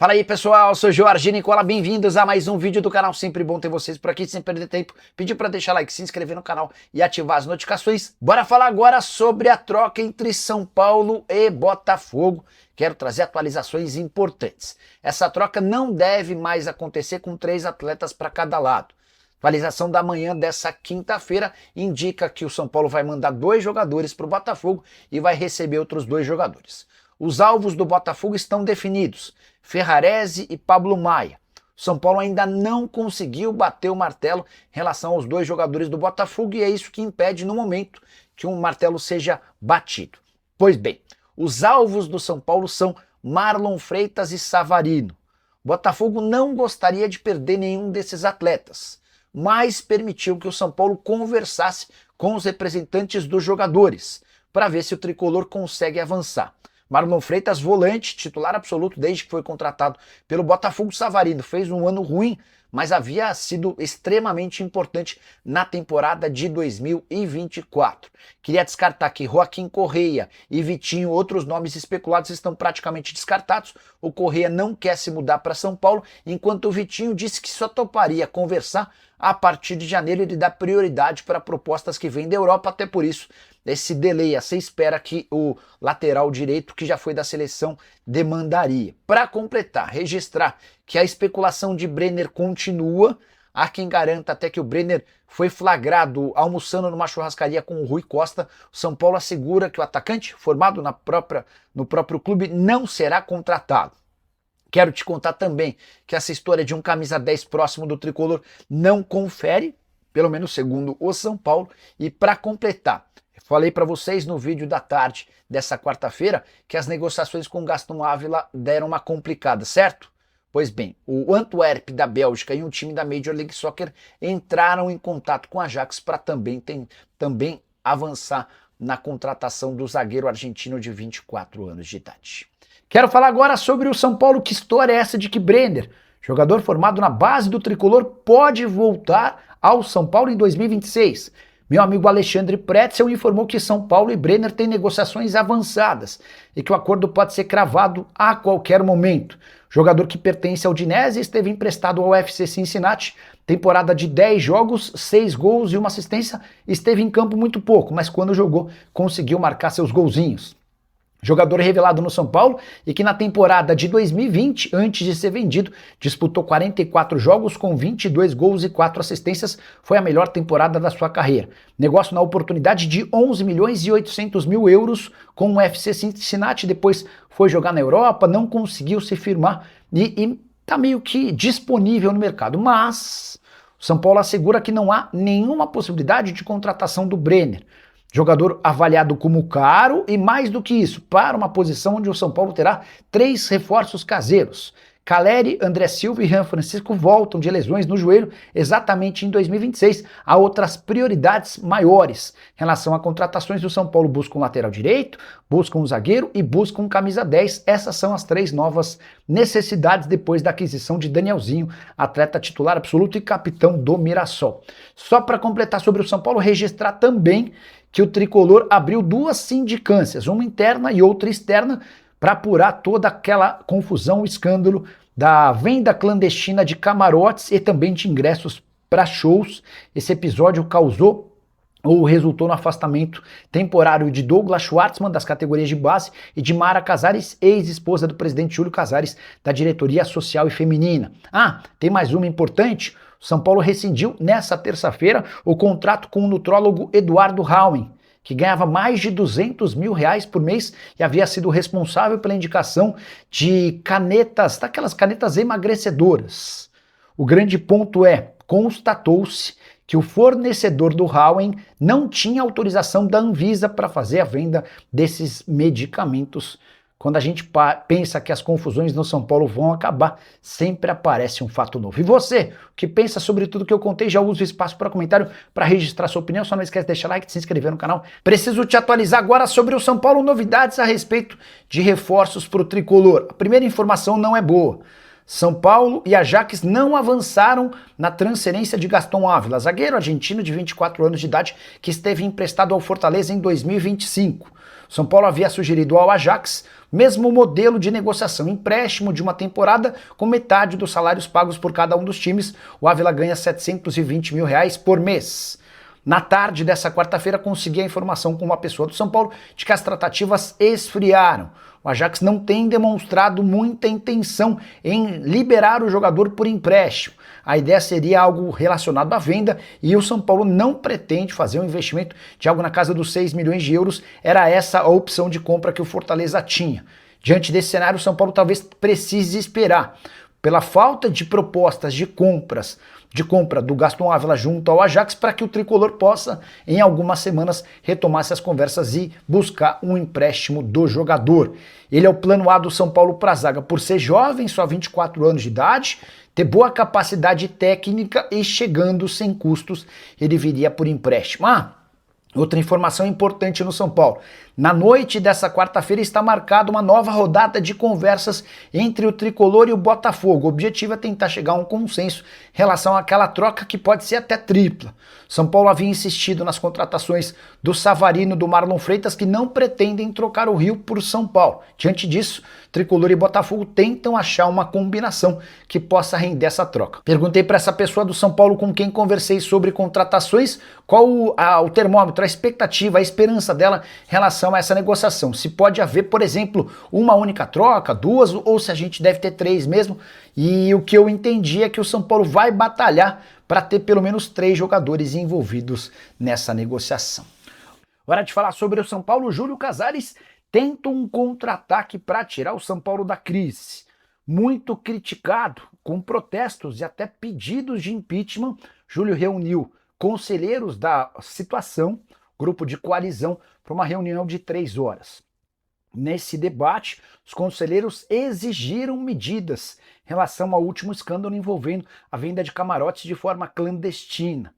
Fala aí pessoal, eu sou Jorge Nicola, bem-vindos a mais um vídeo do canal, sempre bom ter vocês por aqui, sem perder tempo, pedir para deixar like, se inscrever no canal e ativar as notificações. Bora falar agora sobre a troca entre São Paulo e Botafogo, quero trazer atualizações importantes. Essa troca não deve mais acontecer com 3 atletas para cada lado. Atualização da manhã dessa quinta-feira indica que o São Paulo vai mandar 2 jogadores para o Botafogo e vai receber outros 2 jogadores. Os alvos do Botafogo estão definidos, Ferrarese e Pablo Maia. O São Paulo ainda não conseguiu bater o martelo em relação aos 2 jogadores do Botafogo e é isso que impede no momento que um martelo seja batido. Pois bem, os alvos do São Paulo são Marlon Freitas e Savarino. O Botafogo não gostaria de perder nenhum desses atletas, mas permitiu que o São Paulo conversasse com os representantes dos jogadores para ver se o tricolor consegue avançar. Marlon Freitas, volante, titular absoluto desde que foi contratado pelo Botafogo. Savarino fez um ano ruim, mas havia sido extremamente importante na temporada de 2024. Queria destacar que Joaquim Correia e Vitinho, outros nomes especulados, estão praticamente descartados. O Correia não quer se mudar para São Paulo, enquanto o Vitinho disse que só toparia conversar a partir de janeiro. Ele dá prioridade para propostas que vêm da Europa, até por isso esse delay, essa espera que o lateral direito, que já foi da seleção, demandaria. Para completar, registrar que a especulação de Brenner continua. Há quem garanta até que o Brenner foi flagrado almoçando numa churrascaria com o Rui Costa. O São Paulo assegura que o atacante, formado no próprio clube, não será contratado. Quero te contar também que essa história de um camisa 10 próximo do tricolor não confere, pelo menos segundo o São Paulo. E para completar, falei para vocês no vídeo da tarde dessa quarta-feira que as negociações com Gaston Ávila deram uma complicada, certo? Pois bem, o Antwerp da Bélgica e um time da Major League Soccer entraram em contato com a Ajax para também avançar na contratação do zagueiro argentino de 24 anos de idade. Quero falar agora sobre o São Paulo. Que história é essa de que Brenner, jogador formado na base do tricolor, pode voltar ao São Paulo em 2026? Meu amigo Alexandre Pretzel informou que São Paulo e Brenner têm negociações avançadas e que o acordo pode ser cravado a qualquer momento. O jogador, que pertence ao Udinese, esteve emprestado ao FC Cincinnati, temporada de 10 jogos, 6 gols e 1 assistência, esteve em campo muito pouco, mas quando jogou conseguiu marcar seus golzinhos. Jogador revelado no São Paulo e que na temporada de 2020, antes de ser vendido, disputou 44 jogos com 22 gols e 4 assistências, foi a melhor temporada da sua carreira. Negócio na oportunidade de 11 milhões e 800 mil euros com o FC Cincinnati, depois foi jogar na Europa, não conseguiu se firmar e tá meio que disponível no mercado, mas o São Paulo assegura que não há nenhuma possibilidade de contratação do Brenner. Jogador avaliado como caro e, mais do que isso, para uma posição onde o São Paulo terá 3 reforços caseiros. Caleri, André Silva e Jean Francisco voltam de lesões no joelho exatamente em 2026. Há outras prioridades maiores. Em relação a contratações, o São Paulo busca um lateral direito, busca um zagueiro e busca um camisa 10. Essas são as 3 novas necessidades depois da aquisição de Danielzinho, atleta titular absoluto e capitão do Mirassol. Só para completar sobre o São Paulo, registrar também que o tricolor abriu 2 sindicâncias, uma interna e outra externa, para apurar toda aquela confusão, o escândalo da venda clandestina de camarotes e também de ingressos para shows. Esse episódio causou ou resultou no afastamento temporário de Douglas Schwartzman, das categorias de base, e de Mara Casares, ex-esposa do presidente Júlio Casares, da diretoria social e feminina. Ah, tem mais uma importante. São Paulo rescindiu nessa terça-feira o contrato com o nutrólogo Eduardo Rauen, que ganhava mais de 200 mil reais por mês e havia sido responsável pela indicação de canetas, daquelas canetas emagrecedoras. O grande ponto é, constatou-se que o fornecedor do Rauen não tinha autorização da Anvisa para fazer a venda desses medicamentos. Quando a gente pensa que as confusões no São Paulo vão acabar, sempre aparece um fato novo. E você, o que pensa sobre tudo que eu contei? Já usa o espaço para comentário para registrar sua opinião. Só não esquece de deixar like, de se inscrever no canal. Preciso te atualizar agora sobre o São Paulo, novidades a respeito de reforços para o tricolor. A primeira informação não é boa. São Paulo e Ajax não avançaram na transferência de Gaston Ávila, zagueiro argentino de 24 anos de idade que esteve emprestado ao Fortaleza em 2025. São Paulo havia sugerido ao Ajax Mesmo modelo de negociação, empréstimo de uma temporada com metade dos salários pagos por cada um dos times. O Ávila ganha R$720 mil por mês. Na tarde dessa quarta-feira, consegui a informação com uma pessoa do São Paulo de que as tratativas esfriaram. O Ajax não tem demonstrado muita intenção em liberar o jogador por empréstimo. A ideia seria algo relacionado à venda e o São Paulo não pretende fazer um investimento de algo na casa dos 6 milhões de euros. Era essa a opção de compra que o Fortaleza tinha. Diante desse cenário, o São Paulo talvez precise esperar. Pela falta de propostas de compra do Gaston Ávila junto ao Ajax, para que o tricolor possa, em algumas semanas, retomar essas conversas e buscar um empréstimo do jogador. Ele é o plano A do São Paulo para a zaga, por ser jovem, só 24 anos de idade, ter boa capacidade técnica e chegando sem custos, ele viria por empréstimo. Outra informação importante no São Paulo. Na noite dessa quarta-feira está marcada uma nova rodada de conversas entre o Tricolor e o Botafogo. O objetivo é tentar chegar a um consenso em relação àquela troca que pode ser até tripla. São Paulo havia insistido nas contratações do Savarino e do Marlon Freitas, que não pretendem trocar o Rio por São Paulo. Diante disso, Tricolor e Botafogo tentam achar uma combinação que possa render essa troca. Perguntei para essa pessoa do São Paulo com quem conversei sobre contratações qual o termômetro, a expectativa, a esperança dela em relação a essa negociação. Se pode haver, por exemplo, uma única troca, duas, ou se a gente deve ter três mesmo. E o que eu entendi é que o São Paulo vai batalhar para ter pelo menos 3 jogadores envolvidos nessa negociação. Hora de falar sobre o São Paulo. Júlio Casares tenta um contra-ataque para tirar o São Paulo da crise. Muito criticado, com protestos e até pedidos de impeachment, Júlio reuniu conselheiros da situação, grupo de coalizão, para uma reunião de 3 horas. Nesse debate, os conselheiros exigiram medidas em relação ao último escândalo envolvendo a venda de camarotes de forma clandestina.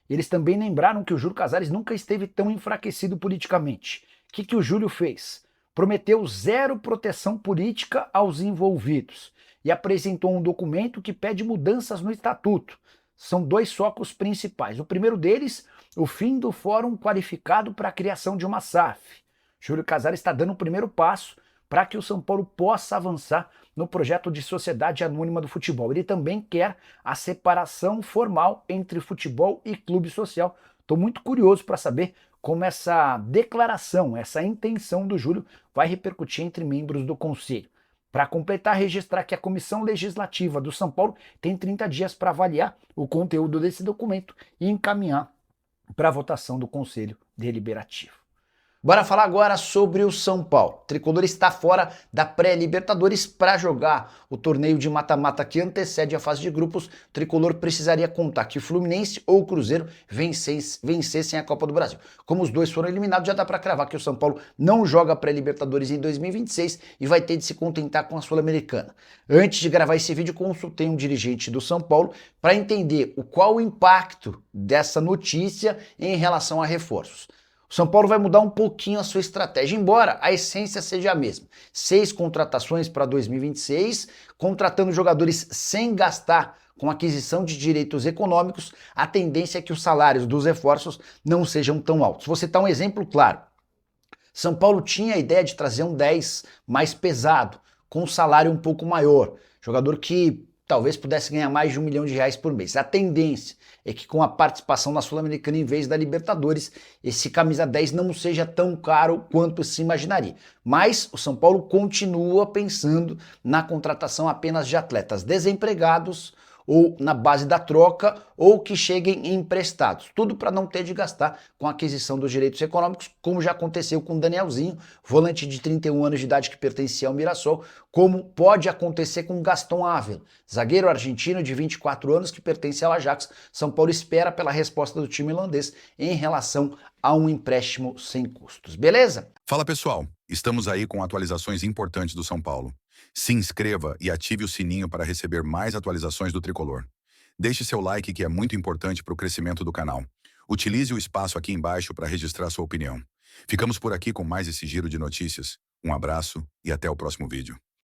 Eles também lembraram que o Júlio Casares nunca esteve tão enfraquecido politicamente. O que o Júlio fez? Prometeu 0 proteção política aos envolvidos e apresentou um documento que pede mudanças no estatuto. São 2 focos principais. O primeiro deles, o fim do fórum qualificado para a criação de uma SAF. Júlio Casares está dando o primeiro passo para que o São Paulo possa avançar no projeto de sociedade anônima do futebol. Ele também quer a separação formal entre futebol e clube social. Estou muito curioso para saber como essa declaração, essa intenção do Júlio vai repercutir entre membros do Conselho. Para completar, registrar que a Comissão Legislativa do São Paulo tem 30 dias para avaliar o conteúdo desse documento e encaminhar para a votação do Conselho Deliberativo. Bora falar agora sobre o São Paulo. O Tricolor está fora da pré-Libertadores para jogar o torneio de mata-mata que antecede a fase de grupos. O Tricolor precisaria contar que o Fluminense ou o Cruzeiro vencessem a Copa do Brasil. Como os dois foram eliminados, já dá para cravar que o São Paulo não joga pré-Libertadores em 2026 e vai ter de se contentar com a Sul-Americana. Antes de gravar esse vídeo, consultei um dirigente do São Paulo para entender qual o impacto dessa notícia em relação a reforços. O São Paulo vai mudar um pouquinho a sua estratégia, embora a essência seja a mesma. 6 contratações para 2026, contratando jogadores sem gastar com aquisição de direitos econômicos, a tendência é que os salários dos reforços não sejam tão altos. Vou citar um exemplo claro. São Paulo tinha a ideia de trazer um 10 mais pesado, com um salário um pouco maior. Jogador que talvez pudesse ganhar mais de R$1 milhão por mês. A tendência é que com a participação na Sul-Americana em vez da Libertadores, esse camisa 10 não seja tão caro quanto se imaginaria. Mas o São Paulo continua pensando na contratação apenas de atletas desempregados ou na base da troca, ou que cheguem emprestados. Tudo para não ter de gastar com a aquisição dos direitos econômicos, como já aconteceu com o Danielzinho, volante de 31 anos de idade que pertencia ao Mirassol, como pode acontecer com Gaston Ávila, zagueiro argentino de 24 anos que pertence ao Ajax. São Paulo espera pela resposta do time holandês em relação a um empréstimo sem custos. Beleza? Fala pessoal, estamos aí com atualizações importantes do São Paulo. Se inscreva e ative o sininho para receber mais atualizações do Tricolor. Deixe seu like que é muito importante para o crescimento do canal. Utilize o espaço aqui embaixo para registrar sua opinião. Ficamos por aqui com mais esse giro de notícias. Um abraço e até o próximo vídeo.